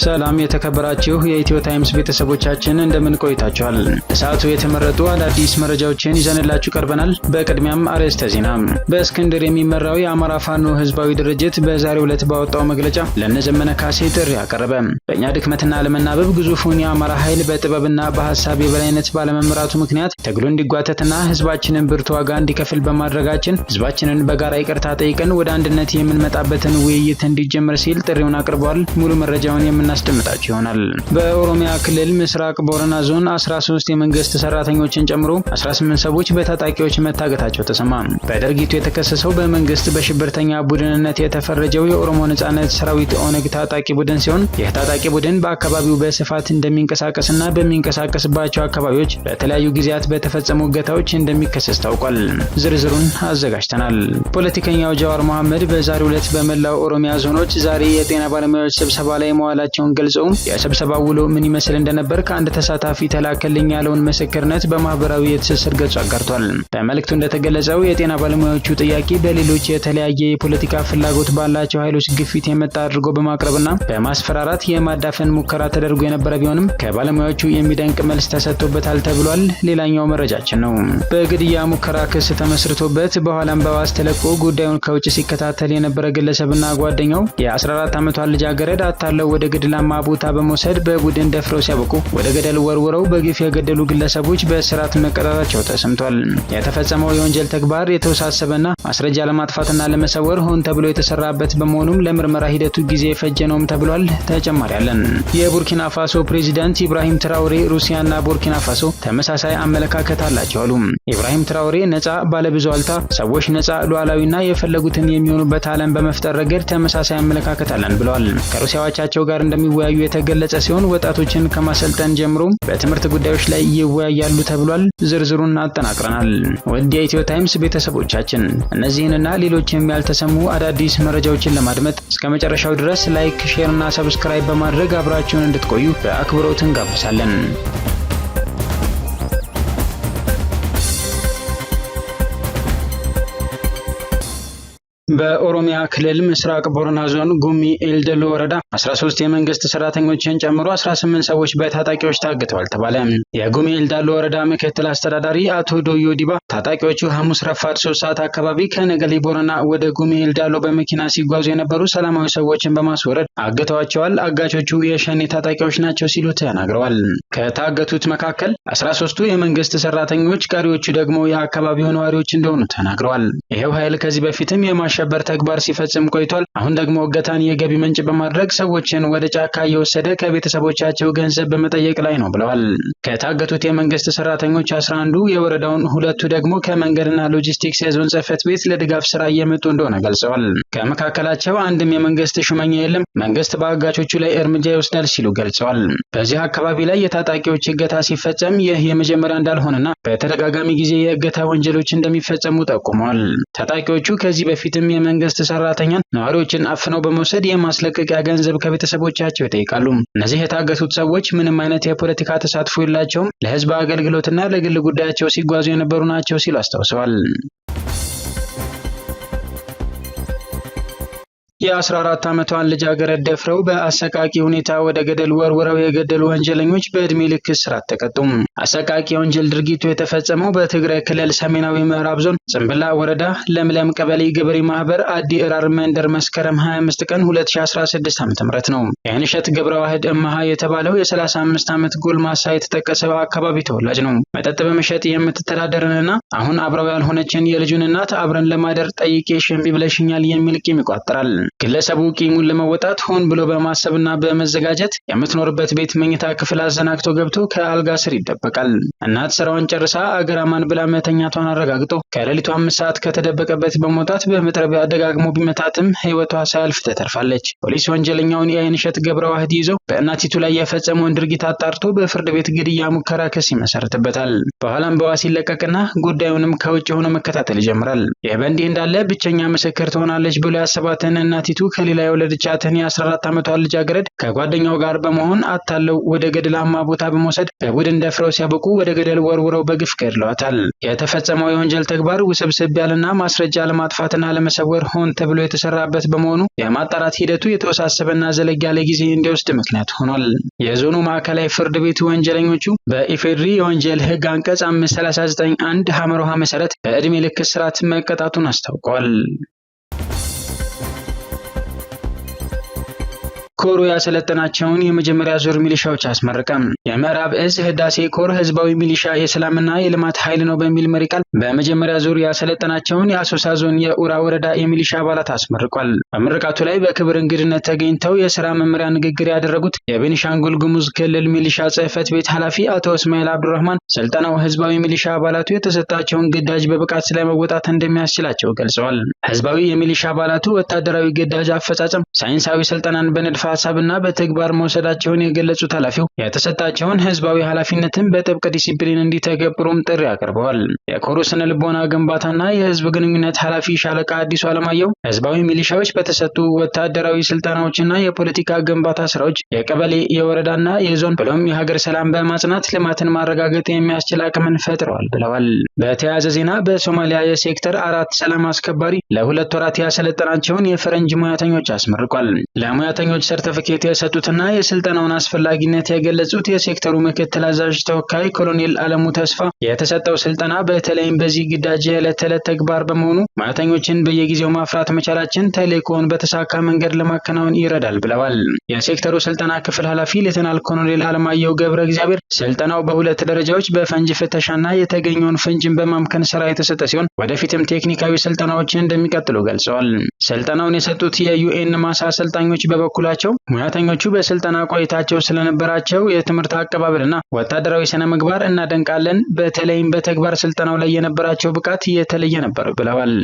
ሰላም የተከበራችሁ የኢትዮ ታይምስ ቤተሰቦቻችን እንደምን ቆይታችኋል? ለሰዓቱ የተመረጡ አዳዲስ መረጃዎችን ይዘንላችሁ ቀርበናል። በቅድሚያም አርዕስተ ዜና። በእስክንድር የሚመራው የአማራ ፋኖ ህዝባዊ ድርጅት በዛሬው ዕለት ባወጣው መግለጫ ለነዘመነ ካሴ ጥሪ አቀረበ። በእኛ ድክመትና አለመናበብ ግዙፉን የአማራ ኃይል በጥበብና በሐሳብ የበላይነት ባለመምራቱ ምክንያት ትግሉ እንዲጓተትና ህዝባችንን ብርቱ ዋጋ እንዲከፍል በማድረጋችን ህዝባችንን በጋራ ይቅርታ ጠይቀን ወደ አንድነት የምንመጣበትን ውይይት እንዲጀምር ሲል ጥሪውን አቅርቧል። ሙሉ መረጃውን የምናስደምጣችሁ ይሆናል። በኦሮሚያ ክልል ምስራቅ ቦረና ዞን 13 የመንግስት ሰራተኞችን ጨምሮ 18 ሰዎች በታጣቂዎች መታገታቸው ተሰማ። በድርጊቱ የተከሰሰው በመንግስት በሽብርተኛ ቡድንነት የተፈረጀው የኦሮሞ ነጻነት ሰራዊት ኦነግ ታጣቂ ቡድን ሲሆን ይህ ታጣቂ ቡድን በአካባቢው በስፋት እንደሚንቀሳቀስና በሚንቀሳቀስባቸው አካባቢዎች በተለያዩ ጊዜያት በተፈጸሙ እገታዎች እንደሚከሰስ ታውቋል። ዝርዝሩን አዘጋጅተናል። ፖለቲከኛው ጃዋር መሐመድ በዛሬው ዕለት በመላው ኦሮሚያ ዞኖች ዛሬ የጤና ባለሙያዎች ስብሰባ ላይ መዋላቸውን ገልጸው የስብሰባው ውሎ ምን ይመስል እንደነበር ከአንድ ተሳታፊ ተላከልኝ ያለውን ምስክርነት በማህበራዊ የትስስር ገጹ አጋርቷል። በመልእክቱ እንደተገለጸው የጤና ባለሙያዎቹ ጥያቄ በሌሎች የተለያየ የፖለቲካ ፍላጎት ባላቸው ኃይሎች ግፊት የመጣ አድርጎ በማቅረብና በማስፈራራት የማዳፈን ሙከራ ተደርጎ የነበረ ቢሆንም ከባለሙያዎቹ የሚደንቅ መልስ ተሰጥቶበታል ተብሏል። ሌላኛው መረጃችን ነው። በግድያ ሙከራ ክስ ተመስርቶበት በኋላም በዋስ ተለቆ ጉዳዩን ከውጭ ሲከታተል የነበረ ግለሰብና ጓደኛው የ14 ዓመቷን ልጃገረድ አታለው ወደ ገደላማ ቦታ በመውሰድ በቡድን ደፍረው ሲያበቁ ወደ ገደል ወርውረው በግፍ የገደሉ ግለሰቦች በእስራት መቀጣታቸው ተሰምቷል። የተፈጸመው የወንጀል ተግባር የተወሳሰበና ማስረጃ ለማጥፋትና ለመሰወር ሆን ተብሎ የተሰራበት በመሆኑም ለምርመራ ሂደቱ ጊዜ የፈጀ ነውም ተብሏል። ተጨማሪ አለን። የቡርኪና ፋሶ ፕሬዚዳንት ኢብራሂም ትራኦሬ ሩሲያና ቡርኪና ፋሶ ተመሳሳይ አመለካከት አላቸው አሉ። ኢብራሂም ትራኦሬ ነፃ ባለብዙ አልታ ሰዎች ነፃ ሉዓላዊና የፈለጉትን የሚሆኑበት ዓለም በመፍጠር ረገድ ተመሳሳይ አመለካከት አለን ብለዋል። ከሩሲያዎቻቸው ጋር እንደሚወያዩ የተገለጸ ሲሆን ወጣቶችን ከማሰልጠን ጀምሮ በትምህርት ጉዳዮች ላይ ይወያያሉ ተብሏል። ዝርዝሩን አጠናቅረናል። ወደ ኢትዮ ታይምስ ቤተሰቦቻችን እነዚህንና ሌሎችም ያልተሰሙ አዳዲስ መረጃዎችን ለማድመጥ እስከ መጨረሻው ድረስ ላይክ፣ ሼር እና ሰብስክራይብ በማድረግ አብራችሁን እንድትቆዩ በአክብሮት እንጋብዛለን። በኦሮሚያ ክልል ምስራቅ ቦረና ዞን ጉሚ ኤልደሎ ወረዳ 13 የመንግስት ሰራተኞችን ጨምሮ 18 ሰዎች በታጣቂዎች ታግተዋል ተባለ። የጉሚ ኤልደሎ ወረዳ ምክትል አስተዳዳሪ አቶ ዶዮ ዲባ ታጣቂዎቹ ሐሙስ ረፋድ 3 ሰዓት አካባቢ ከነገሌ ቦረና ወደ ጉሚ ኤልደሎ በመኪና ሲጓዙ የነበሩ ሰላማዊ ሰዎችን በማስወረድ አግተዋቸዋል። አጋቾቹ የሸኔ ታጣቂዎች ናቸው ሲሉ ተናግረዋል። ከታገቱት መካከል 13ቱ የመንግስት ሰራተኞች፣ ቀሪዎቹ ደግሞ የአካባቢው ነዋሪዎች እንደሆኑ ተናግረዋል። ይሄው ኃይል ከዚህ በፊትም የማሸበር ተግባር ሲፈጽም ቆይቷል። አሁን ደግሞ እገታን የገቢ ምንጭ በማድረግ ሰዎችን ወደ ጫካ እየወሰደ ከቤተሰቦቻቸው ገንዘብ በመጠየቅ ላይ ነው ብለዋል። ከታገቱት የመንግስት ሰራተኞች 11ዱ የወረዳውን፣ ሁለቱ ደግሞ ከመንገድና ሎጂስቲክስ የዞን ጽሕፈት ቤት ለድጋፍ ስራ እየመጡ እንደሆነ ገልጸዋል። ከመካከላቸው አንድም የመንግስት ሹመኛ የለም፣ መንግስት በአጋቾቹ ላይ እርምጃ ይወስዳል ሲሉ ገልጸዋል። በዚህ አካባቢ ላይ የታጣቂዎች እገታ ሲፈጸም ይህ የመጀመሪያ እንዳልሆነና በተደጋጋሚ ጊዜ የእገታ ወንጀሎች እንደሚፈጸሙ ጠቁመዋል። ታጣቂዎቹ ከዚህ በፊትም የመንግስት ሰራተኛን ነዋሪዎችን አፍነው በመውሰድ የማስለቀቂያ ገንዘብ ከቤተሰቦቻቸው ይጠይቃሉ። እነዚህ የታገቱት ሰዎች ምንም አይነት የፖለቲካ ተሳትፎ የላቸውም፣ ለህዝብ አገልግሎትና ለግል ጉዳያቸው ሲጓዙ የነበሩ ናቸው ሲሉ አስታውሰዋል። የ14 ዓመቷን ልጃገረድ ደፍረው በአሰቃቂ ሁኔታ ወደ ገደል ወርውረው የገደሉ ወንጀለኞች በዕድሜ ልክ እስራት ተቀጡ። አሰቃቂ የወንጀል ድርጊቱ የተፈጸመው በትግራይ ክልል ሰሜናዊ ምዕራብ ዞን ጽምብላ ወረዳ ለምለም ቀበሌ ገበሬ ማህበር አዲ እራር መንደር መስከረም 25 ቀን 2016 ዓ.ም ነው። የአይንሸት ገብረዋህድ እማሃ የተባለው የ35 ዓመት ጎልማሳ የተጠቀሰው አካባቢ ተወላጅ ነው። መጠጥ በመሸጥ የምትተዳደርንና አሁን አብረው ያልሆነችን የልጁን እናት አብረን ለማደር ጠይቄ ሽምቢ ብለሽኛል የሚል ቂም ይቋጥራል። ግለሰቡ ቂሙን ለመወጣት ሆን ብሎ በማሰብና በመዘጋጀት የምትኖርበት ቤት መኝታ ክፍል አዘናግቶ ገብቶ ከአልጋ ስር ይደበቃል። እናት ስራውን ጨርሳ አገራማን ብላ መተኛቷን አረጋግጦ ከሌሊቱ 5 ሰዓት ከተደበቀበት በመውጣት በመጥረቢያ ደጋግሞ ቢመታትም ህይወቷ ሳያልፍ ተተርፋለች። ፖሊስ ወንጀለኛውን የአይንሸት ገብረዋህድ ይዞ በእናቲቱ ላይ የፈጸመውን ድርጊት አጣርቶ በፍርድ ቤት ግድያ ሙከራ ክስ ይመሰርትበታል። በኋላም በዋስ ይለቀቅና ጉዳዩንም ከውጭ ሆኖ መከታተል ይጀምራል። ይህ በእንዲህ እንዳለ ብቸኛ ምስክር ትሆናለች ብሎ ያሰባትን እናቲቱ ከሌላ የወለደቻትን የ14 ዓመቷን ልጃገረድ ከጓደኛው ጋር በመሆን አታለው ወደ ገደላማ ቦታ በመውሰድ በቡድን ደፍረው ሲያበቁ ወደ ገደል ወርውረው በግፍ ገድለዋታል። የተፈጸመው የወንጀል ተግባር ውስብስብ ያለና ማስረጃ ለማጥፋትና ለመሰወር ሆን ተብሎ የተሰራበት በመሆኑ የማጣራት ሂደቱ የተወሳሰበና ዘለግ ያለ ጊዜ እንዲወስድ ምክንያት ሆኗል። የዞኑ ማዕከላዊ ፍርድ ቤት ወንጀለኞቹ በኢፌድሪ የወንጀል ሕግ አንቀጽ 539(1) ሐመሮሃ መሰረት በዕድሜ ልክ እስራት መቀጣቱን አስታውቋል። ኮሩ ያሰለጠናቸውን የመጀመሪያ ዙር ሚሊሻዎች አስመረቀም። የምዕራብ እዝ ህዳሴ ኮር ህዝባዊ ሚሊሻ የሰላምና የልማት ኃይል ነው በሚል መሪ ቃል በመጀመሪያ ዙር ያሰለጠናቸውን የአሶሳ ዞን የኡራ ወረዳ የሚሊሻ አባላት አስመርቋል። በምርቃቱ ላይ በክብር እንግድነት ተገኝተው የሥራ መመሪያ ንግግር ያደረጉት የቤኒሻንጉል ጉሙዝ ክልል ሚሊሻ ጽሕፈት ቤት ኃላፊ አቶ እስማኤል አብዱራህማን ስልጠናው ህዝባዊ ሚሊሻ አባላቱ የተሰጣቸውን ግዳጅ በብቃት ለመወጣት እንደሚያስችላቸው ገልጸዋል። ህዝባዊ የሚሊሻ አባላቱ ወታደራዊ ግዳጅ አፈጻጸም ሳይንሳዊ ስልጠናን በንድፈ ሀሳብና በተግባር መውሰዳቸውን የገለጹት ኃላፊው የተሰጣቸውን ህዝባዊ ኃላፊነትን በጥብቅ ዲሲፕሊን እንዲተገብሩም ጥሪ አቅርበዋል። የኮሩ ስነ ልቦና ግንባታና የህዝብ ግንኙነት ኃላፊ ሻለቃ አዲሱ አለማየሁ ህዝባዊ ሚሊሻዎች በተሰጡ ወታደራዊ ስልጠናዎችና የፖለቲካ ግንባታ ስራዎች የቀበሌ የወረዳና የዞን ብሎም የሀገር ሰላም በማጽናት ልማትን ማረጋገጥ የሚያስችል አቅምን ፈጥረዋል ብለዋል። በተያያዘ ዜና በሶማሊያ የሴክተር 4 ሰላም አስከባሪ ለ2 ወራት ያሰለጠናቸውን የፈረንጅ ሙያተኞች አስመርቋል። ለሙያተኞች ሰርቲፊኬት የሰጡትና የስልጠናውን አስፈላጊነት የገለጹት የሴክተሩ ምክትል አዛዥ ተወካይ ኮሎኔል አለሙ ተስፋ የተሰጠው ስልጠና በተለይም በዚህ ግዳጅ የዕለት ተዕለት ተግባር በመሆኑ ሙያተኞችን በየጊዜው ማፍራት መቻላችን ተልዕኮውን በተሳካ መንገድ ለማከናወን ይረዳል ብለዋል። የሴክተሩ ስልጠና ክፍል ኃላፊ ሌተናል ኮሎኔል አለማየሁ ገብረ እግዚአብሔር ስልጠናው በሁለት ደረጃዎች በፈንጅ ፍተሻና የተገኘውን ፈንጅን በማምከን ስራ የተሰጠ ሲሆን ወደፊትም ቴክኒካዊ ስልጠናዎችን እንደሚቀጥሉ ገልጸዋል። ስልጠናውን የሰጡት የዩኤን ማሳ አሰልጣኞች በበኩላቸው ሙያተኞቹ በስልጠና ቆይታቸው ስለነበራቸው የትምህርት አቀባበልና ወታደራዊ ስነ ምግባር እናደንቃለን። በተለይም በተግባር ስልጠናው ላይ የነበራቸው ብቃት የተለየ ነበር ብለዋል።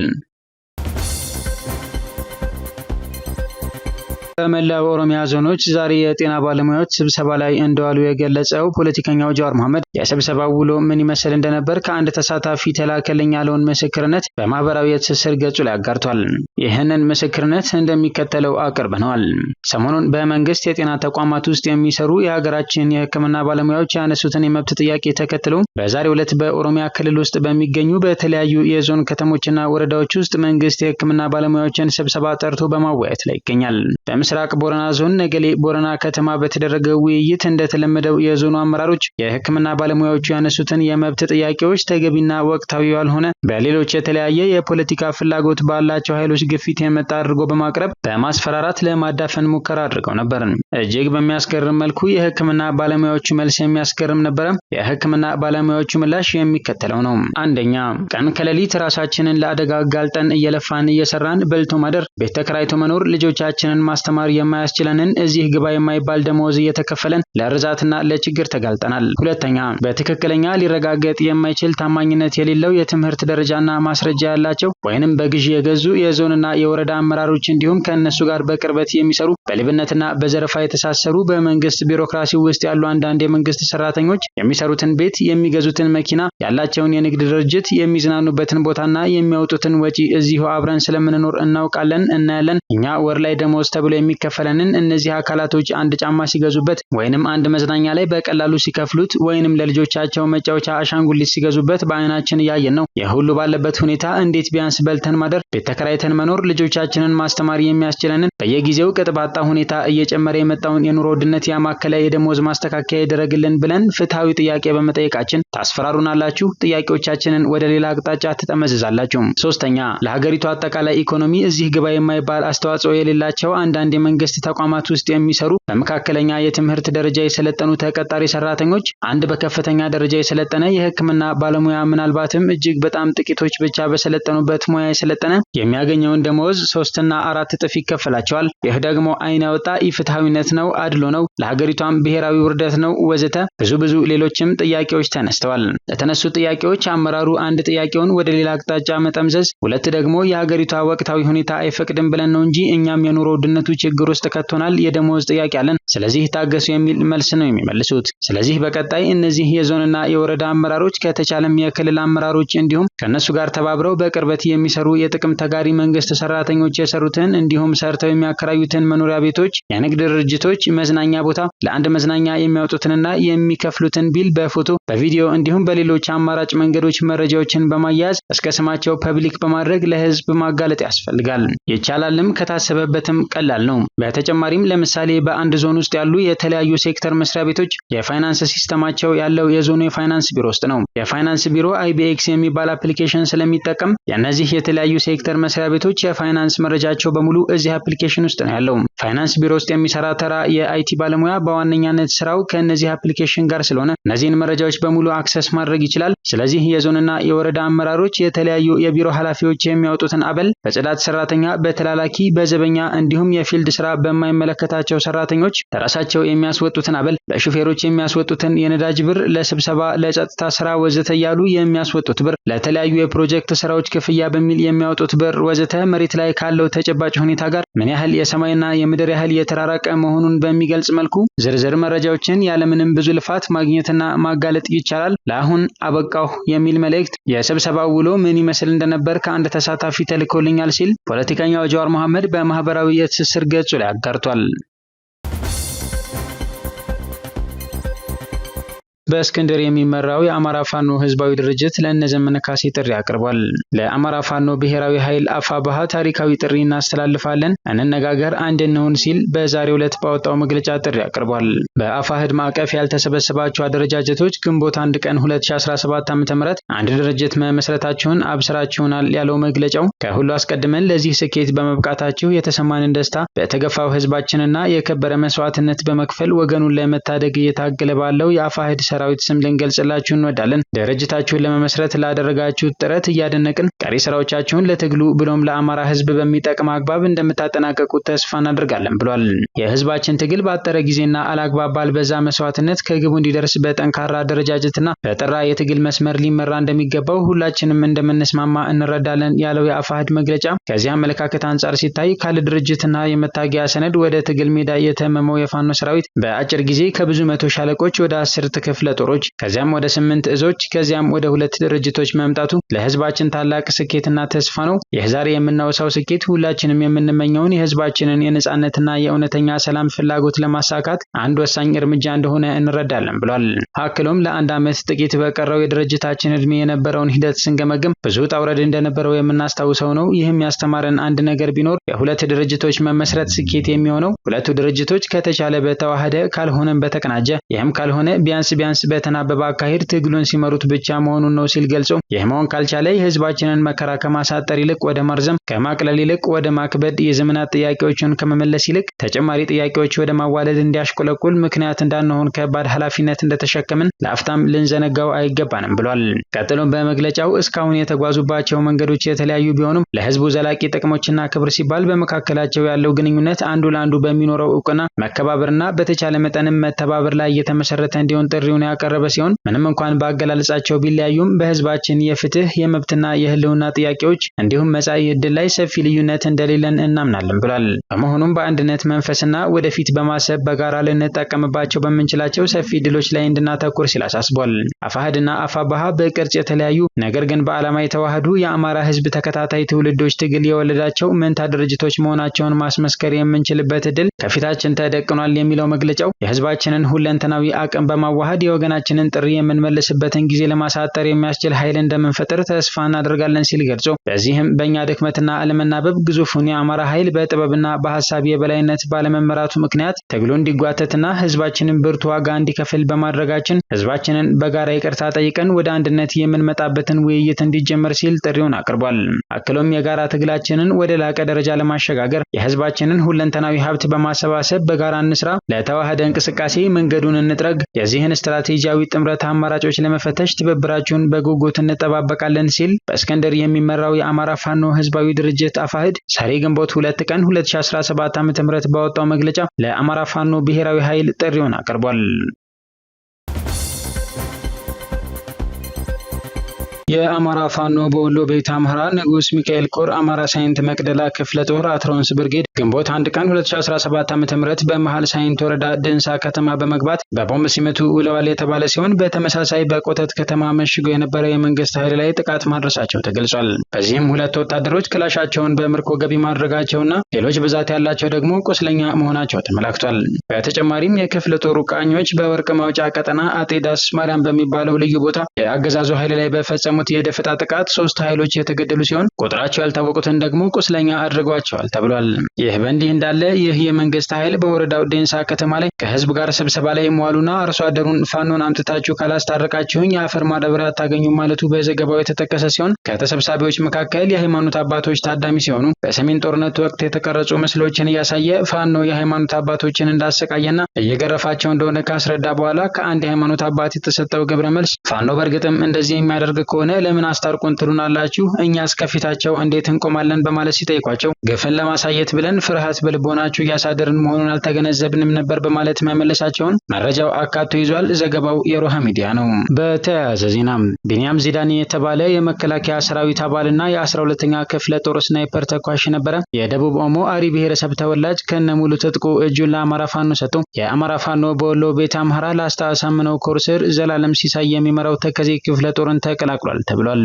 በመላው ኦሮሚያ ዞኖች ዛሬ የጤና ባለሙያዎች ስብሰባ ላይ እንደዋሉ የገለጸው ፖለቲከኛው ጃዋር መሐመድ የስብሰባው ውሎ ምን ይመስል እንደነበር ከአንድ ተሳታፊ ተላከልኝ ያለውን ምስክርነት በማህበራዊ የትስስር ገጹ ላይ አጋርቷል። ይህንን ምስክርነት እንደሚከተለው አቅርበነዋል። ሰሞኑን በመንግስት የጤና ተቋማት ውስጥ የሚሰሩ የሀገራችን የሕክምና ባለሙያዎች ያነሱትን የመብት ጥያቄ ተከትሎ በዛሬው ዕለት በኦሮሚያ ክልል ውስጥ በሚገኙ በተለያዩ የዞን ከተሞችና ወረዳዎች ውስጥ መንግስት የሕክምና ባለሙያዎችን ስብሰባ ጠርቶ በማወያየት ላይ ይገኛል። በምስራቅ ቦረና ዞን ነገሌ ቦረና ከተማ በተደረገው ውይይት እንደተለመደው የዞኑ አመራሮች የሕክምና ባለሙያዎቹ ያነሱትን የመብት ጥያቄዎች ተገቢና ወቅታዊ ያልሆነ በሌሎች የተለያየ የፖለቲካ ፍላጎት ባላቸው ኃይሎች ግፊት የመጣ አድርጎ በማቅረብ በማስፈራራት ለማዳፈን ሙከራ አድርገው ነበር። እጅግ በሚያስገርም መልኩ የሕክምና ባለሙያዎቹ መልስ የሚያስገርም ነበር። የሕክምና ባለሙያዎቹ ምላሽ የሚከተለው ነው። አንደኛ፣ ቀን ከሌሊት ራሳችንን ለአደጋ ጋልጠን እየለፋን እየሰራን በልቶ ማደር፣ ቤት ተከራይቶ መኖር፣ ልጆቻችንን ማስተማር የማያስችለንን እዚህ ግባ የማይባል ደመወዝ እየተከፈለን ለርዛትና ለችግር ተጋልጠናል። ሁለተኛ፣ በትክክለኛ ሊረጋገጥ የማይችል ታማኝነት የሌለው የትምህርት ደረጃና ማስረጃ ያላቸው ወይንም በግዢ የገዙ የዞንና የወረዳ አመራሮች እንዲሁም ከእነሱ ጋር በቅርበት የሚሰሩ በሌብነትና በዘረፋ የተሳሰሩ በመንግስት ቢሮክራሲ ውስጥ ያሉ አንዳንድ የመንግስት ሰራተኞች የሚሰሩትን ቤት፣ የሚገዙትን መኪና፣ ያላቸውን የንግድ ድርጅት፣ የሚዝናኑበትን ቦታና የሚያወጡትን ወጪ እዚሁ አብረን ስለምንኖር እናውቃለን፣ እናያለን። እኛ ወር ላይ ደመወዝ ተብሎ የሚከፈለንን እነዚህ አካላቶች አንድ ጫማ ሲገዙበት ወይንም አንድ መዝናኛ ላይ በቀላሉ ሲከፍሉት ወይንም ለልጆቻቸው መጫወቻ አሻንጉሊት ሲገዙበት በአይናችን እያየን ነው። የሁሉ ባለበት ሁኔታ እንዴት ቢያንስ በልተን ማደር፣ ቤት ተከራይተን መኖር፣ ልጆቻችንን ማስተማር የሚያስችለንን በየጊዜው ቅጥባጣ ሁኔታ እየጨመረ የመጣውን የኑሮ ውድነት ያማከለ የደሞዝ ማስተካከያ ይደረግልን ብለን ፍትሃዊ ጥያቄ በመጠየቃችን ታስፈራሩናላችሁ፣ ጥያቄዎቻችንን ወደ ሌላ አቅጣጫ ትጠመዝዛላችሁ። ሶስተኛ፣ ለሀገሪቱ አጠቃላይ ኢኮኖሚ እዚህ ግባ የማይባል አስተዋጽኦ የሌላቸው አንዳንድ የመንግስት ተቋማት ውስጥ የሚሰሩ በመካከለኛ የትምህርት ደረጃ የሰለጠኑ ተቀጣሪ ሰራተኞች አንድ በከፍተኛ ደረጃ የሰለጠነ የሕክምና ባለሙያ ምናልባትም እጅግ በጣም ጥቂቶች ብቻ በሰለጠኑበት ሙያ የሰለጠነ የሚያገኘውን ደመወዝ 3 እና 4 እጥፍ ይከፈላቸዋል። ይህ ደግሞ አይን ያወጣ ኢፍትሃዊነት ነው፣ አድሎ ነው፣ ለሀገሪቷም ብሔራዊ ውርደት ነው ወዘተ ብዙ ሌሎችም ጥያቄዎች ተነስተዋል። ለተነሱ ጥያቄዎች አመራሩ አንድ ጥያቄውን ወደ ሌላ አቅጣጫ መጠምዘዝ፣ ሁለት ደግሞ የሀገሪቷ ወቅታዊ ሁኔታ አይፈቅድም ብለን ነው እንጂ እኛም የኑሮ ውድነቱ ችግር ውስጥ ከቶናል፣ የደሞዝ ጥያቄ አለን፣ ስለዚህ ታገሱ የሚል መልስ ነው የሚመልሱት። ስለዚህ በቀጣይ እነዚህ የዞንና የወረዳ አመራሮች ከተቻለም የክልል አመራሮች እንዲሁም ከነሱ ጋር ተባብረው በቅርበት የሚሰሩ የጥቅም ተጋሪ መንግስት ሰራተኞች የሰሩትን እንዲሁም ሰርተው የሚያከራዩትን መኖሪያ ቤቶች፣ የንግድ ድርጅቶች፣ መዝናኛ ቦታ ለአንድ መዝናኛ የሚያወጡትንና የሚከፍሉትን ቢል በፎቶ በቪዲዮ እንዲሁም በሌሎች አማራጭ መንገዶች መረጃዎችን በማያያዝ እስከ ስማቸው ፐብሊክ በማድረግ ለህዝብ ማጋለጥ ያስፈልጋል። ይቻላልም ከታሰበበትም ቀላል ነው። በተጨማሪም ለምሳሌ በአንድ ዞን ውስጥ ያሉ የተለያዩ ሴክተር መስሪያ ቤቶች የፋይናንስ ሲስተማቸው ያለው የዞኑ የፋይናንስ ቢሮ ውስጥ ነው። የፋይናንስ ቢሮ IBX የሚባል አፕሊኬሽን ስለሚጠቀም የእነዚህ የተለያዩ ሴክተር መስሪያ ቤቶች የፋይናንስ መረጃቸው በሙሉ እዚህ አፕሊኬሽን ውስጥ ነው ያለው። ፋይናንስ ቢሮ ውስጥ የሚሰራ ተራ የአይቲ ባለሙያ በዋነኛነት ስራው ከእነዚህ አፕሊኬሽን ጋር ስለሆነ እነዚህን መረጃዎች በሙሉ አክሰስ ማድረግ ይችላል። ስለዚህ የዞንና የወረዳ አመራሮች የተለያዩ የቢሮ ኃላፊዎች የሚያወጡትን አበል በጽዳት ሰራተኛ፣ በተላላኪ፣ በዘበኛ እንዲሁም የፊልድ ስራ በማይመለከታቸው ሰራተኞች ለራሳቸው የሚያስወጡትን አበል፣ ለሹፌሮች የሚያስወጡትን የነዳጅ ብር፣ ለስብሰባ፣ ለጸጥታ ስራ ወዘተ እያሉ የሚያስወጡት ብር፣ ለተለያዩ የፕሮጀክት ስራዎች ክፍያ በሚል የሚያወጡት ብር ወዘተ መሬት ላይ ካለው ተጨባጭ ሁኔታ ጋር ምን ያህል የሰማይና የምድር ያህል የተራራቀ መሆኑን በሚገልጽ መልኩ ዝርዝር መረጃዎችን ያለምንም ብዙ ልፋት ማግኘትና ማጋለጥ ይቻላል። ለአሁን አበቃሁ የሚል መልእክት የስብሰባው ውሎ ምን ይመስል እንደነበር ከአንድ ተሳታፊ ተልኮልኛል ሲል ፖለቲከኛው ጀዋር መሐመድ በማህበራዊ የትስስር ገጹ ላይ አጋርቷል። በእስክንድር የሚመራው የአማራ ፋኖ ህዝባዊ ድርጅት ለእነዘመነ ካሴ ጥሪ አቅርቧል። ለአማራ ፋኖ ብሔራዊ ኃይል አፋብኃ ታሪካዊ ጥሪ እናስተላልፋለን፣ እንነጋገር፣ አንድ እንሁን ሲል በዛሬው ዕለት ባወጣው መግለጫ ጥሪ አቅርቧል። በአፋሕድ ማዕቀፍ ያልተሰበሰባቸው አደረጃጀቶች ግንቦት 1 ቀን 2017 ዓ.ም አንድ ድርጅት መመስረታቸውን አብስራችሁናል ያለው መግለጫው ከሁሉ አስቀድመን ለዚህ ስኬት በመብቃታችሁ የተሰማንን ደስታ በተገፋው ህዝባችንና የከበረ መስዋዕትነት በመክፈል ወገኑን ለመታደግ እየታገለ ባለው የአፋሕድ ሰራዊት ስም ልንገልጽላችሁ እንወዳለን። ድርጅታችሁን ለመመስረት ላደረጋችሁት ጥረት እያደነቅን ቀሪ ስራዎቻችሁን ለትግሉ ብሎም ለአማራ ህዝብ በሚጠቅም አግባብ እንደምታጠናቀቁት ተስፋ እናደርጋለን ብሏል። የህዝባችን ትግል ባጠረ ጊዜና አላግባብ ባልበዛ መስዋዕትነት ከግቡ እንዲደርስ በጠንካራ አደረጃጀትና በጠራ የትግል መስመር ሊመራ እንደሚገባው ሁላችንም እንደምንስማማ እንረዳለን ያለው የአፋሕድ መግለጫ ከዚህ አመለካከት አንጻር ሲታይ ካለ ድርጅትና የመታገያ ሰነድ ወደ ትግል ሜዳ የተመመው የፋኖ ሰራዊት በአጭር ጊዜ ከብዙ መቶ ሻለቆች ወደ 10 ክፍለ ጦሮች ከዚያም ወደ 8 እዞች ከዚያም ወደ 2 ድርጅቶች መምጣቱ ለህዝባችን ታላቅ ስኬትና ተስፋ ነው። ይህ ዛሬ የምናወሳው ስኬት ሁላችንም የምንመኘውን የህዝባችንን የነጻነትና የእውነተኛ ሰላም ፍላጎት ለማሳካት አንድ ወሳኝ እርምጃ እንደሆነ እንረዳለን ብሏል። አክሎም ለአንድ ዓመት ጥቂት በቀረው የድርጅታችን እድሜ የነበረውን ሂደት ስንገመግም ብዙ ውጣ ውረድ እንደነበረው የምናስታውሰው ነው። ይህም ያስተማረን አንድ ነገር ቢኖር የሁለት ድርጅቶች መመስረት ስኬት የሚሆነው ሁለቱ ድርጅቶች ከተቻለ በተዋህደ ካልሆነም በተቀናጀ ይህም ካልሆነ ቢያንስ በተናበበ አካሄድ ትግሉን ሲመሩት ብቻ መሆኑን ነው ሲል ገልጾ ይህ መሆን ካልቻለ የህዝባችንን መከራ ከማሳጠር ይልቅ ወደ ማርዘም፣ ከማቅለል ይልቅ ወደ ማክበድ፣ የዘመናት ጥያቄዎችን ከመመለስ ይልቅ ተጨማሪ ጥያቄዎች ወደ ማዋለድ እንዲያሽቆለቁል ምክንያት እንዳንሆን ከባድ ኃላፊነት እንደተሸከምን ለአፍታም ልንዘነጋው አይገባንም ብሏል። ቀጥሎም በመግለጫው እስካሁን የተጓዙባቸው መንገዶች የተለያዩ ቢሆኑም ለህዝቡ ዘላቂ ጥቅሞችና ክብር ሲባል በመካከላቸው ያለው ግንኙነት አንዱ ለአንዱ በሚኖረው እውቅና መከባበርና በተቻለ መጠንም መተባበር ላይ የተመሰረተ እንዲሆን ጥሪውን ያቀረበ ሲሆን ምንም እንኳን በአገላለጻቸው ቢለያዩም በህዝባችን የፍትህ የመብትና የህልውና ጥያቄዎች እንዲሁም መጻኢ ዕድል ላይ ሰፊ ልዩነት እንደሌለን እናምናለን ብሏል። በመሆኑም በአንድነት መንፈስና ወደፊት በማሰብ በጋራ ልንጠቀምባቸው በምንችላቸው ሰፊ ዕድሎች ላይ እንድናተኩር ሲል አሳስቧል። አፋሕድና አፋብኃ በቅርጽ የተለያዩ ነገር ግን በዓላማ የተዋሃዱ የአማራ ህዝብ ተከታታይ ትውልዶች ትግል የወለዳቸው መንታ ድርጅቶች መሆናቸውን ማስመስከር የምንችልበት ዕድል ከፊታችን ተደቅኗል የሚለው መግለጫው የህዝባችንን ሁለንተናዊ አቅም በማዋሃድ የወገናችንን ጥሪ የምንመልስበትን ጊዜ ለማሳጠር የሚያስችል ኃይል እንደምንፈጥር ተስፋ እናደርጋለን ሲል ገልጾ በዚህም በእኛ ድክመትና አለመናበብ ግዙፉን የአማራ ኃይል በጥበብና በሐሳብ የበላይነት ባለመመራቱ ምክንያት ትግሉ እንዲጓተትና ህዝባችንን ብርቱ ዋጋ እንዲከፍል በማድረጋችን ህዝባችንን በጋራ ይቅርታ ጠይቀን ወደ አንድነት የምንመጣበትን ውይይት እንዲጀመር ሲል ጥሪውን አቅርቧል። አክሎም የጋራ ትግላችንን ወደ ላቀ ደረጃ ለማሸጋገር የህዝባችንን ሁለንተናዊ ሀብት በማሰባሰብ በጋራ እንስራ፣ ለተዋህደ እንቅስቃሴ መንገዱን እንጥረግ፣ የዚህን ስትራቴጂያዊ ጥምረት አማራጮች ለመፈተሽ ትብብራችሁን በጉጉት እንጠባበቃለን ሲል በእስክንድር የሚመራው የአማራ ፋኖ ህዝባዊ ድርጅት አፋሕድ ዛሬ ግንቦት 2 ቀን 2017 ዓ.ም ባወጣው መግለጫ ለአማራ ፋኖ ብሔራዊ ኃይል ጥሪውን አቅርቧል። የአማራ ፋኖ በወሎ ቤተ አምሐራ ንጉስ ሚካኤል ኮር አማራ ሳይንት መቅደላ ክፍለ ጦር አትሮንስ ብርጌድ ግንቦት 1 ቀን 2017 ዓ.ም በመሃል ሳይንት ወረዳ ድንሳ ከተማ በመግባት በቦምብ ሲመቱ ውለዋል የተባለ ሲሆን በተመሳሳይ በቆተት ከተማ መሽጎ የነበረ የመንግስት ኃይል ላይ ጥቃት ማድረሳቸው ተገልጿል። በዚህም ሁለት ወታደሮች ክላሻቸውን በምርኮ ገቢ ማድረጋቸውና ሌሎች ብዛት ያላቸው ደግሞ ቁስለኛ መሆናቸው ተመላክቷል። በተጨማሪም የክፍለ ጦሩ ቃኞች በወርቅ ማውጫ ቀጠና አጤ ዳስ ማርያም በሚባለው ልዩ ቦታ የአገዛዙ ኃይል ላይ በፈጸሙ የደፈጣ ጥቃት 3 ኃይሎች የተገደሉ ሲሆን ቁጥራቸው ያልታወቁትን ደግሞ ቁስለኛ አድርጓቸዋል ተብሏል። ይህ በእንዲህ እንዳለ ይህ የመንግስት ኃይል በወረዳው ዴንሳ ከተማ ላይ ከህዝብ ጋር ስብሰባ ላይ መዋሉና አርሶ አደሩን ፋኖን አምጥታችሁ ካላስታረቃችሁኝ የአፈር ማዳበሪያ አታገኙም ማለቱ በዘገባው የተጠቀሰ ሲሆን ከተሰብሳቢዎች መካከል የሃይማኖት አባቶች ታዳሚ ሲሆኑ በሰሜን ጦርነት ወቅት የተቀረጹ ምስሎችን እያሳየ ፋኖ የሃይማኖት አባቶችን እንዳሰቃየና እየገረፋቸው እንደሆነ ካስረዳ በኋላ ከአንድ የሃይማኖት አባት የተሰጠው ግብረ መልስ ፋኖ በእርግጥም እንደዚህ የሚያደርግ ከሆነ ለምን አስታርቁን ትሉናላችሁ? እኛ እስከፊታቸው እንዴት እንቆማለን? በማለት ሲጠይቋቸው ግፍን ለማሳየት ብለን ፍርሃት በልቦናችሁ እያሳደርን መሆኑን አልተገነዘብንም ነበር በማለት መመለሳቸውን መረጃው አካቶ ይዟል። ዘገባው የሮሃ ሚዲያ ነው። በተያያዘ ዜና ቢንያም ዚዳኒ የተባለ የመከላከያ ሰራዊት አባልና የ12ኛ ክፍለ ጦር ስናይፐር ተኳሽ ነበረ የደቡብ ኦሞ አሪ ብሔረሰብ ተወላጅ ከነሙሉ ትጥቁ እጁን ለአማራ ፋኖ ሰጥቶ የአማራ ፋኖ በወሎ ቤተ አምሐራ ላስታ አሳምነው ኮር ስር ዘላለም ሲሳይ የሚመራው ተከዜ ክፍለ ጦርን ተቀላቅሏል ተብሏል።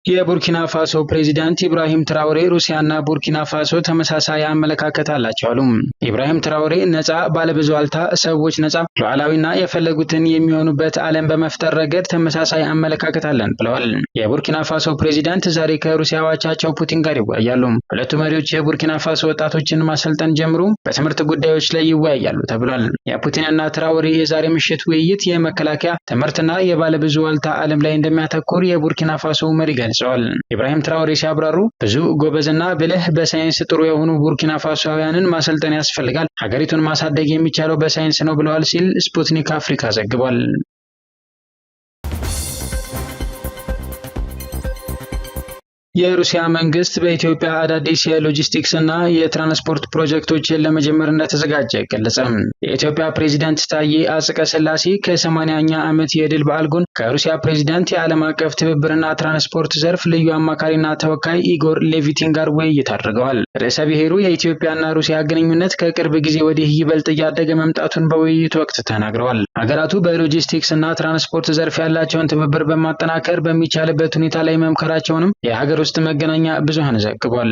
የቡርኪና ፋሶ ፕሬዚዳንት ኢብራሂም ትራኦሬ ሩሲያና ቡርኪና ፋሶ ተመሳሳይ አመለካከት አላቸው አሉ። ኢብራሂም ትራኦሬ ነፃ ባለብዙ አልታ ሰዎች ነፃ ሉዓላዊና የፈለጉትን የሚሆኑበት ዓለም በመፍጠር ረገድ ተመሳሳይ አመለካከት አለን ብለዋል። የቡርኪና ፋሶ ፕሬዚዳንት ዛሬ ከሩሲያ አቻቸው ፑቲን ጋር ይወያያሉ። ሁለቱ መሪዎች የቡርኪና ፋሶ ወጣቶችን ማሰልጠን ጀምሮ በትምህርት ጉዳዮች ላይ ይወያያሉ ተብሏል። የፑቲንና ትራኦሬ የዛሬ ምሽት ውይይት የመከላከያ ትምህርትና የባለብዙ አልታ ዓለም ላይ እንደሚያተኩር የቡርኪና ፋሶ መሪ ገልጸዋል። ኢብራሂም ትራኦሬ ሲያብራሩ ብዙ ጎበዝና ብልህ በሳይንስ ጥሩ የሆኑ ቡርኪና ፋሶውያንን ማሰልጠን ያስፈልጋል፣ ሀገሪቱን ማሳደግ የሚቻለው በሳይንስ ነው ብለዋል ሲል ስፑትኒክ አፍሪካ ዘግቧል። የሩሲያ መንግስት በኢትዮጵያ አዳዲስ የሎጂስቲክስ እና የትራንስፖርት ፕሮጀክቶችን ለመጀመር እንደተዘጋጀ ገለጸ። የኢትዮጵያ ፕሬዝዳንት ታዬ አጽቀሥላሴ ከ80ኛ ዓመት የድል በዓል ጎን ከሩሲያ ፕሬዝዳንት የዓለም አቀፍ ትብብርና ትራንስፖርት ዘርፍ ልዩ አማካሪና ተወካይ ኢጎር ሌቪቲን ጋር ውይይት አድርገዋል። ርዕሰ ብሔሩ የኢትዮጵያና ሩሲያ ግንኙነት ከቅርብ ጊዜ ወዲህ ይበልጥ እያደገ መምጣቱን በውይይቱ ወቅት ተናግረዋል። ሀገራቱ በሎጂስቲክስ እና ትራንስፖርት ዘርፍ ያላቸውን ትብብር በማጠናከር በሚቻልበት ሁኔታ ላይ መምከራቸውንም የሀገር ውስጥ መገናኛ ብዙሃን ዘግቧል።